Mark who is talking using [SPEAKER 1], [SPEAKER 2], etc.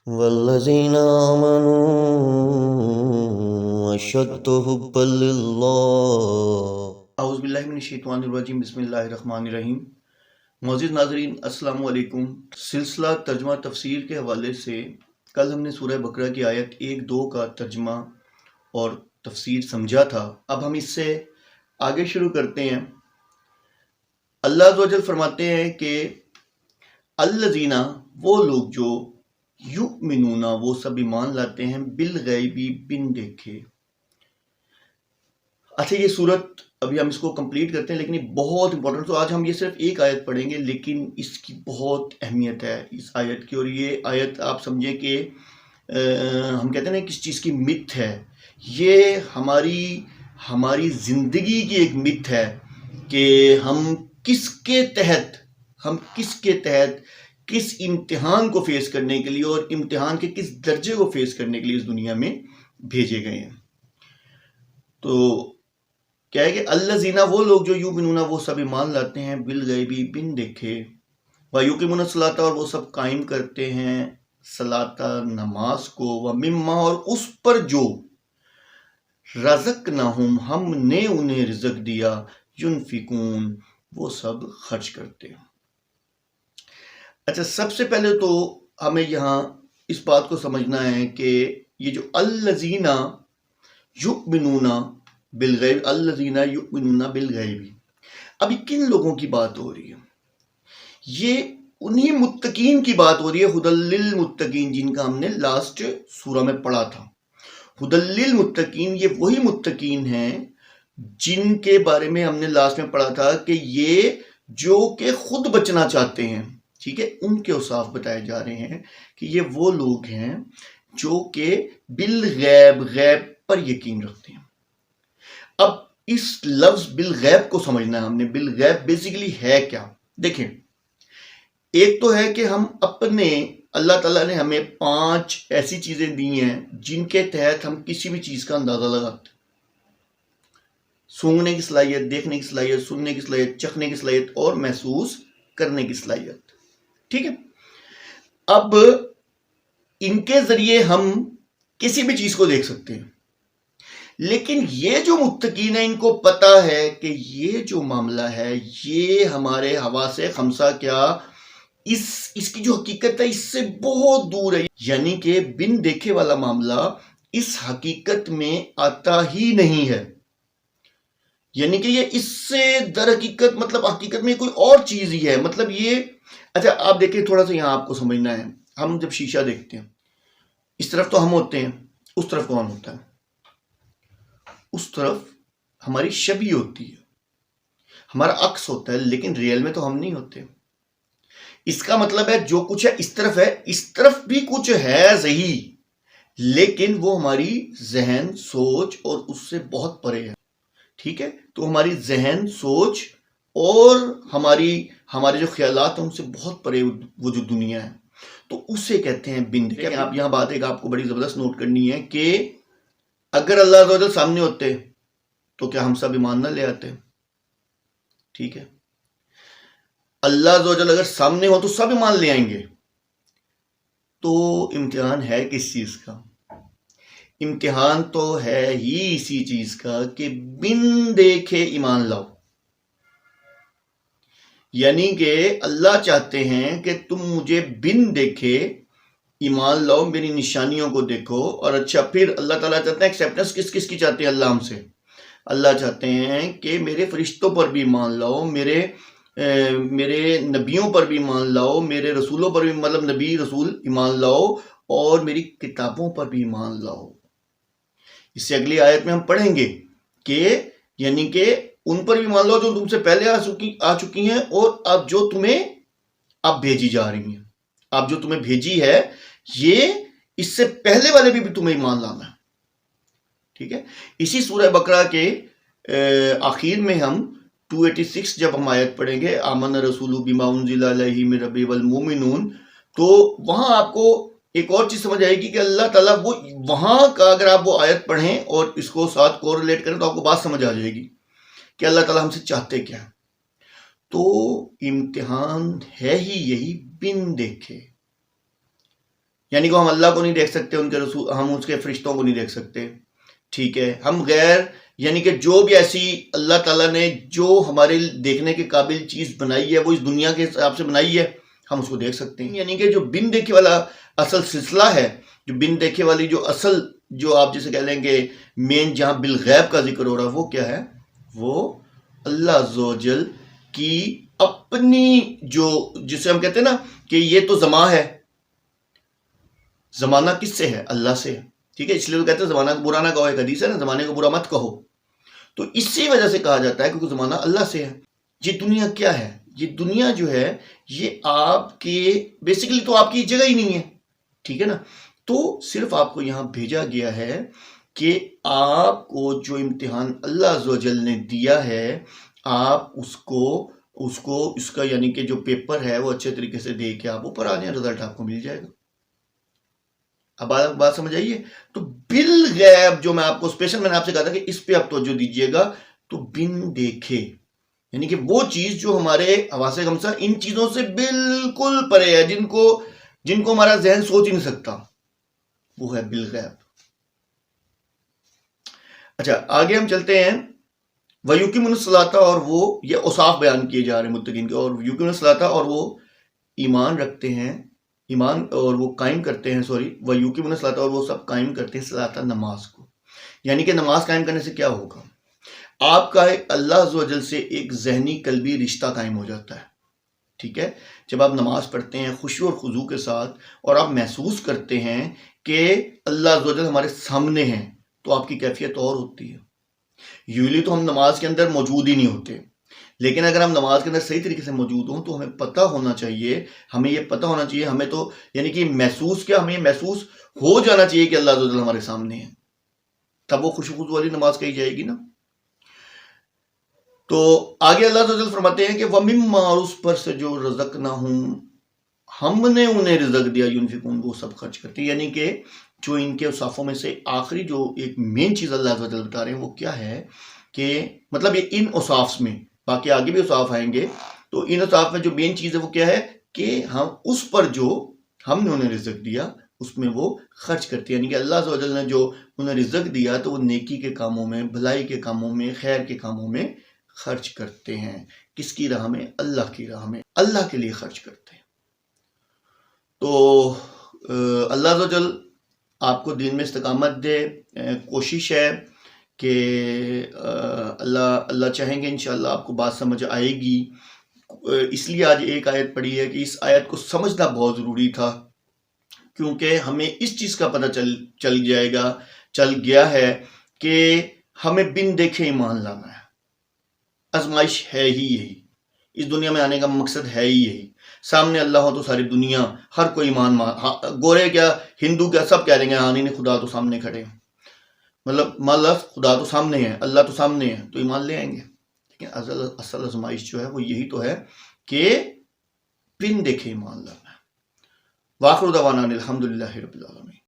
[SPEAKER 1] والذین آمنوا اشد حبا للہ۔
[SPEAKER 2] اعوذ باللہ من الشیطان الرجیم، بسم اللہ الرحمن الرحیم۔ معزز ناظرین، السلام علیکم۔ سلسلہ ترجمہ تفسیر کے حوالے سے کل ہم نے سورہ بقرہ کی آیت 1-2 کا ترجمہ اور تفسیر سمجھا تھا۔ اب ہم اس سے آگے شروع کرتے ہیں۔ اللہ عز و جل فرماتے ہیں کہ الذین، وہ لوگ جو یؤمنون، وہ سب ایمان لاتے ہیں، بالغیبی، بن دیکھے۔ اچھا، یہ صورت ابھی ہم اس کو کمپلیٹ کرتے ہیں، لیکن یہ بہت امپورٹنٹ۔ تو آج ہم یہ صرف ایک آیت پڑھیں گے، لیکن اس کی بہت اہمیت ہے اس آیت کی۔ اور یہ آیت آپ سمجھیں کہ ہم کہتے ہیں نا کس چیز کی مت ہے، یہ ہماری زندگی کی ایک مت ہے کہ ہم کس کے تحت کس امتحان کو فیس کرنے کے لیے اور امتحان کے کس درجے کو فیس کرنے کے لیے اس دنیا میں بھیجے گئے ہیں۔ تو کیا ہے کہ الذین، وہ لوگ جو یؤمنون، وہ سب ایمان لاتے ہیں، بالغیبی، بن دیکھے، ویقیمون الصلاۃ، اور وہ سب قائم کرتے ہیں صلاۃ، نماز کو، ومما، اور اس پر جو رزقناہم، ہم نے انہیں رزق دیا، ینفقون، وہ سب خرچ کرتے ہیں۔ اچھا، سب سے پہلے تو ہمیں یہاں اس بات کو سمجھنا ہے کہ یہ جو الذین یؤمنون بالغیب، الذین یؤمنون بالغیب، ابھی کن لوگوں کی بات ہو رہی ہے؟ یہ انہی متقین کی بات ہو رہی ہے، ھدی للمتقین، جن کا ہم نے لاسٹ سورہ میں پڑھا تھا۔ ھدی للمتقین، یہ وہی متقین ہیں جن کے بارے میں ہم نے لاسٹ میں پڑھا تھا کہ یہ جو کہ خود بچنا چاہتے ہیں، ٹھیک ہے، ان کے اوصاف بتائے جا رہے ہیں کہ یہ وہ لوگ ہیں جو کہ بالغیب، غیب پر یقین رکھتے ہیں۔ اب اس لفظ بالغیب کو سمجھنا ہے ہم نے۔ بالغیب بیسیکلی ہے کیا؟ دیکھیں، ایک تو ہے کہ ہم اپنے، اللہ تعالیٰ نے ہمیں 5 ایسی چیزیں دی ہیں جن کے تحت ہم کسی بھی چیز کا اندازہ لگاتے ہیں۔ سونگنے کی صلاحیت، دیکھنے کی صلاحیت، سننے کی صلاحیت، چکھنے کی صلاحیت اور محسوس کرنے کی صلاحیت، ٹھیک ہے۔ اب ان کے ذریعے ہم کسی بھی چیز کو دیکھ سکتے ہیں، لیکن یہ جو متقین ہیں ان کو پتا ہے کہ یہ جو معاملہ ہے یہ ہمارے حواس خمسہ کیا، اس کی جو حقیقت ہے اس سے بہت دور ہے، یعنی کہ بن دیکھے والا معاملہ اس حقیقت میں آتا ہی نہیں ہے، یعنی کہ یہ اس سے در حقیقت، مطلب حقیقت میں کوئی اور چیز ہی ہے، مطلب یہ۔ اچھا آپ دیکھیں، تھوڑا سا یہاں آپ کو سمجھنا ہے، ہم جب شیشہ دیکھتے ہیں، اس طرف تو ہم ہوتے ہیں، اس طرف کون ہوتا ہے؟ اس طرف ہماری شبیہ ہوتی ہے، ہمارا عکس ہوتا ہے، لیکن ریئل میں تو ہم نہیں ہوتے۔ اس کا مطلب ہے جو کچھ ہے اس طرف بھی کچھ ہے صحیح، لیکن وہ ہماری ذہن، سوچ اور اس سے بہت پرے ہے، ٹھیک ہے۔ تو ہماری ذہن، سوچ اور ہمارے جو خیالات ہیں ان سے بہت پرے وہ جو دنیا ہے، تو اسے کہتے ہیں بن دیکھے۔ آپ یہاں بات ایک آپ کو بڑی زبردست نوٹ کرنی ہے کہ اگر اللہ عز و جل سامنے ہوتے تو کیا ہم سب ایمان نہ لے آتے؟ ٹھیک ہے، اللہ عز و جل اگر سامنے ہو تو سب ایمان لے آئیں گے۔ تو امتحان ہے کس چیز کا؟ امتحان تو ہے ہی اسی چیز کا کہ بن دیکھے ایمان لاؤ، یعنی کہ اللہ چاہتے ہیں کہ تم مجھے بن دیکھے ایمان لاؤ، میری نشانیوں کو دیکھو۔ اور اچھا، پھر اللہ تعالیٰ چاہتے ہیں ایکسیپٹنس کس کی چاہتے ہیں اللہ ہم سے؟ اللہ چاہتے ہیں کہ میرے فرشتوں پر بھی ایمان لاؤ، میرے نبیوں پر بھی ایمان لاؤ، میرے رسولوں پر بھی، مطلب نبی رسول ایمان لاؤ، اور میری کتابوں پر بھی ایمان لاؤ۔ اس سے اگلی آیت میں ہم پڑھیں گے کہ یعنی کہ ان پر بھی ایمان لاؤ جو تم سے پہلے آ چکی ہیں، اور اب جو تمہیں اب بھیجی جا رہی ہیں، اب جو تمہیں بھیجی ہے یہ اس سے پہلے والے بھی تمہیں ایمان لانا ہے، ٹھیک ہے۔ اسی سورہ بقرہ کے آخر میں ہم 286 جب ہم آیت پڑھیں گے، آمن رسول بما انزل الیہ من ربہ والمؤمنون، تو وہاں آپ کو ایک اور چیز سمجھ آئے گی کہ اللہ تعالیٰ وہ وہاں کا، اگر آپ وہ آیت پڑھیں اور اس کو ساتھ کورلیٹ کریں تو آپ کو بات سمجھ آ جائے گی کہ اللہ تعالیٰ ہم سے چاہتے کیا ہے۔ تو امتحان ہے ہی یہی بن دیکھے، یعنی کہ ہم اللہ کو نہیں دیکھ سکتے، ان کے رسول، ہم اس کے فرشتوں کو نہیں دیکھ سکتے، ٹھیک ہے. ہم غیر یعنی کہ جو بھی ایسی اللہ تعالیٰ نے جو ہمارے دیکھنے کے قابل چیز بنائی ہے وہ اس دنیا کے حساب سے بنائی ہے، ہم اس کو دیکھ سکتے ہیں. یعنی کہ جو بن دیکھے والا اصل سلسلہ ہے، جو بن دیکھے والی جو اصل، جو آپ جسے کہہ لیں گے مین، جہاں بالغیب کا ذکر ہو رہا ہے، وہ کیا ہے؟ وہ اللہ عز و جل کی اپنی، جو جسے ہم کہتے ہیں نا کہ یہ تو زمان ہے. زمانہ کس سے ہے؟ اللہ سے ہے، ٹھیک ہے. اس لیے وہ کہتے ہیں زمانہ کو برا نہ کہو، ایک حدیث ہے نا، زمانے کو برا مت کہو. تو اسی وجہ سے کہا جاتا ہے کیونکہ زمانہ اللہ سے ہے. یہ دنیا کیا ہے؟ یہ دنیا جو ہے یہ آپ کے بیسیکلی تو آپ کی جگہ ہی نہیں ہے، ٹھیک ہے نا. تو صرف آپ کو یہاں بھیجا گیا ہے کہ آپ کو جو امتحان اللہ عز و جل نے دیا ہے، آپ اس کا یعنی کہ جو پیپر ہے وہ اچھے طریقے سے دے کے آپ اوپر آ جائیں، رزلٹ آپ کو مل جائے گا. اب بات سمجھ آئیے. تو بالغیب جو میں آپ کو اسپیشل میں نے آپ سے کہا تھا کہ اس پہ آپ توجہ دیجیے گا. تو بن دیکھے یعنی کہ وہ چیز جو ہمارے حواس خمسہ ان چیزوں سے بالکل پرے ہے، جن کو ہمارا ذہن سوچ ہی نہیں سکتا، وہ ہے بالغیب. اچھا آگے ہم چلتے ہیں. وَيُقِيمُونَ الصَّلَاةَ، اور وہ یہ اوصاف بیان کیے جا رہے ہیں متقین کے. اور وَيُقِيمُونَ الصَّلَاةَ، اور وہ ایمان رکھتے ہیں، ایمان اور وہ قائم کرتے ہیں، وَيُقِيمُونَ الصَّلَاةَ، اور وہ سب قائم کرتے ہیں صلاۃ، نماز کو. یعنی کہ نماز قائم کرنے سے کیا ہوگا؟ آپ کا اللہ عز و جل سے ایک ذہنی قلبی رشتہ قائم ہو جاتا ہے، ٹھیک ہے. جب آپ نماز پڑھتے ہیں خشوع اور خضوع کے ساتھ اور آپ محسوس کرتے ہیں کہ اللہ عز و جل ہمارے سامنے ہیں، تو آپ کی کیفیت اور ہوتی ہے. یوزلی تو ہم نماز کے اندر موجود ہی نہیں ہوتے، لیکن اگر ہم نماز کے اندر صحیح طریقے سے موجود ہوں تو ہمیں پتہ ہونا چاہیے، ہمیں تو یعنی کہ ہمیں یہ محسوس ہو جانا چاہیے کہ اللہ عز و جل ہمارے سامنے ہے. تب وہ خشوع خضوع والی نماز کہی جائے گی نا. تو آگے اللہ عز و جل فرماتے ہیں کہ وَمِمَّا، اور اس پر سے جو رزقناہم، ہم نے انہیں رزق دیا، ينفقون، وہ سب خرچ کرتے ہیں. یعنی کہ جو ان کے اوصافوں میں سے آخری جو ایک مین چیز اللہ عز و جل بتا رہے ہیں وہ کیا ہے کہ مطلب یہ ان اوصاف میں، باقی آگے بھی اوصاف آئیں گے، تو ان اوصاف میں جو مین چیز ہے وہ کیا ہے کہ ہم اس پر جو ہم نے انہیں رزق دیا اس میں وہ خرچ کرتے ہیں. یعنی کہ اللہ عز و جل نے جو انہیں رزق دیا تو وہ نیکی کے کاموں میں، بھلائی کے کاموں میں، خیر کے کاموں میں خرچ کرتے ہیں. کس کی راہ میں؟ اللہ کی راہ میں، اللہ کے لیے خرچ کرتے ہیں. تو اللہ عز و جل آپ کو دین میں استقامت دے. کوشش ہے کہ اللہ چاہیں گے انشاءاللہ آپ کو بات سمجھ آئے گی. اس لیے آج ایک آیت پڑھی ہے کہ اس آیت کو سمجھنا بہت ضروری تھا، کیونکہ ہمیں اس چیز کا پتہ چل گیا ہے کہ ہمیں بن دیکھے ایمان لانا ہے. آزمائش ہے ہی یہی، اس دنیا میں آنے کا مقصد ہے ہی یہی. سامنے اللہ ہو تو ساری دنیا، ہر کوئی ایمان گورے کیا ہندو کیا سب کہہ دیں گے ہاں نہیں خدا تو سامنے کھڑے ہیں. مطلب خدا تو سامنے ہے، اللہ تو سامنے ہے، تو ایمان لے آئیں گے. لیکن اصل آزمائش جو ہے وہ یہی تو ہے کہ بن دیکھے ایمان لانا ہے. وآخر دعوانا الحمدللہ رب العالمین.